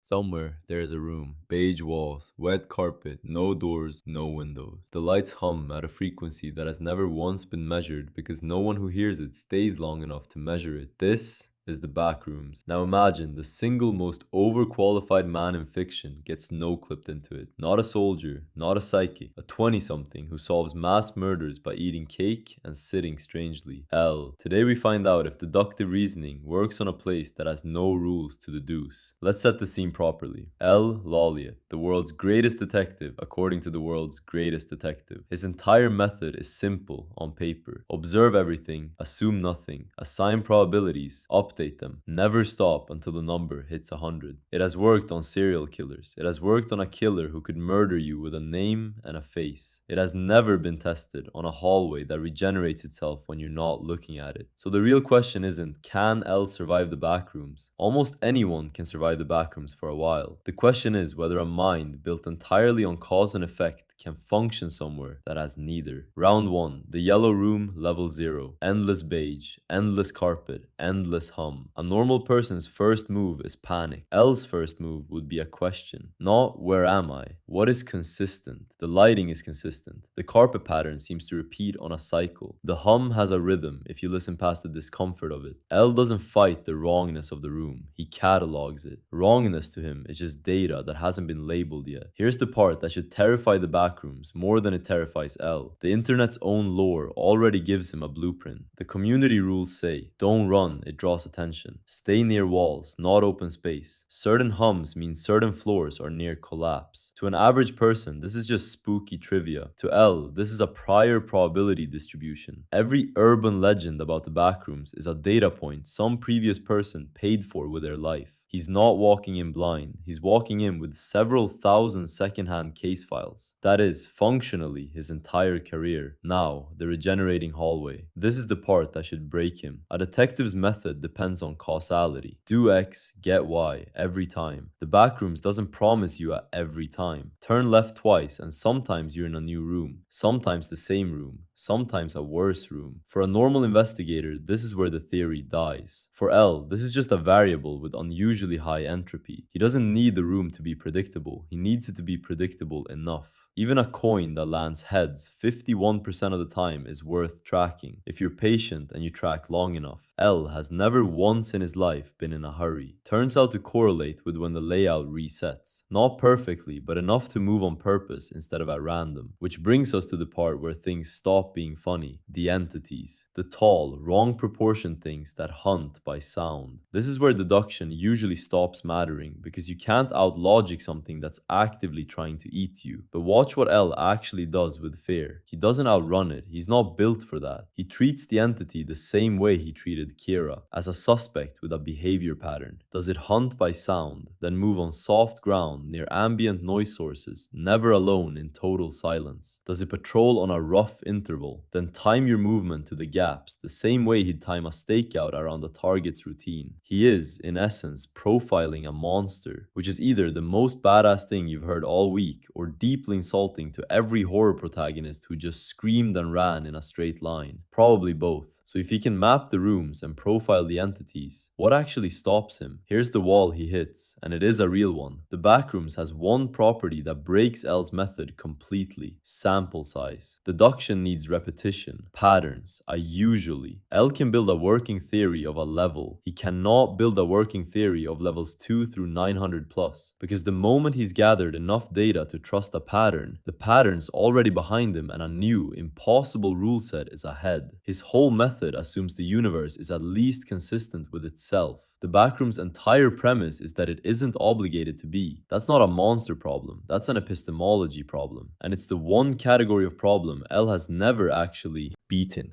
Somewhere there is a room, beige walls, wet carpet, no doors, no windows. The lights hum at a frequency that has never once been measured because no one who hears it stays long enough to measure it. This is the Backrooms. Now imagine the single most overqualified man in fiction gets no clipped into it. Not a soldier, not a psychic, a 20 something who solves mass murders by eating cake and sitting strangely. Hell, today we find out if deductive reasoning works on a place that has no rules to deduce. Let's set the scene properly. Lawliet, the world's greatest detective according to the world's greatest detective. His entire method is simple on paper. Observe everything, assume nothing, assign probabilities, update them, never stop until the number hits 100. It has worked on serial killers. It has worked on a killer who could murder you with a name and a face. It has never been tested on a hallway that regenerates itself when you're not looking at it. So the real question isn't, can L survive the backrooms? Almost anyone can survive the backrooms for a while. The question is whether a mind built entirely on cause and effect can function somewhere that has neither. Round 1. The yellow room, level 0. Endless beige, endless carpet, endless hum. A normal person's first move is panic. L's first move would be a question. Not where am I? What is consistent? The lighting is consistent. The carpet pattern seems to repeat on a cycle. The hum has a rhythm if you listen past the discomfort of it. L doesn't fight the wrongness of the room. He catalogs it. Wrongness to him is just data that hasn't been labeled yet. Here's the part that should terrify the backrooms more than it terrifies L. The internet's own lore already gives him a blueprint. The community rules say, don't run, it draws attention. Stay near walls, not open space. Certain hums mean certain floors are near collapse. To an average person, this is just spooky trivia. To L, this is a prior probability distribution. Every urban legend about the backrooms is a data point some previous person paid for with their life. He's not walking in blind, he's walking in with several thousand secondhand case files. That is, functionally, his entire career. Now, the regenerating hallway. This is the part that should break him. A detective's method depends on causality. Do X, get Y, every time. The backrooms doesn't promise you a every time. Turn left twice and sometimes you're in a new room. Sometimes the same room. Sometimes a worse room. For a normal investigator, this is where the theory dies. For L, this is just a variable with unusually high entropy. He doesn't need the room to be predictable, he needs it to be predictable enough. Even a coin that lands heads 51% of the time is worth tracking if you're patient and you track long enough. L has never once in his life been in a hurry. Turns out to correlate with when the layout resets. Not perfectly, but enough to move on purpose instead of at random. Which brings us to the part where things stop being funny. The entities. The tall, wrong proportion things that hunt by sound. This is where deduction usually stops mattering because you can't outlogic something that's actively trying to eat you. But watch what L actually does with fear. He doesn't outrun it. He's not built for that. He treats the entity the same way he treated Kira, as a suspect with a behavior pattern. Does it hunt by sound, then move on soft ground near ambient noise sources, never alone in total silence? Does it patrol on a rough interval, then time your movement to the gaps the same way he'd time a stakeout around a target's routine? He is, in essence, profiling a monster, which is either the most badass thing you've heard all week or deeply insulting to every horror protagonist who just screamed and ran in a straight line. Probably both. So if he can map the rooms and profile the entities, what actually stops him? Here's the wall he hits, and it is a real one. The Backrooms has one property that breaks L's method completely: sample size. Deduction needs repetition, patterns, a usually. L can build a working theory of a level. He cannot build a working theory of levels 2 through 900 plus, because the moment he's gathered enough data to trust a pattern, the pattern's already behind him and a new, impossible rule set is ahead. His whole method assumes the universe is at least consistent with itself. The Backroom's entire premise is that it isn't obligated to be. That's not a monster problem, that's an epistemology problem. And it's the one category of problem L has never actually beaten.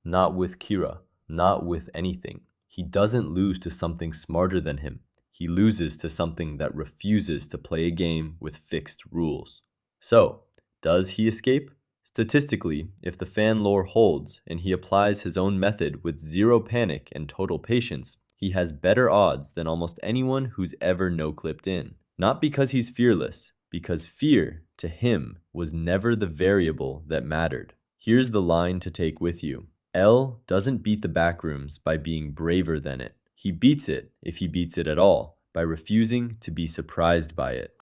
Not with Kira, not with anything. He doesn't lose to something smarter than him. He loses to something that refuses to play a game with fixed rules. So, does he escape? Statistically, if the fan lore holds and he applies his own method with zero panic and total patience, he has better odds than almost anyone who's ever no-clipped in. Not because he's fearless, because fear, to him, was never the variable that mattered. Here's the line to take with you. L doesn't beat the Backrooms by being braver than it. He beats it, if he beats it at all, by refusing to be surprised by it.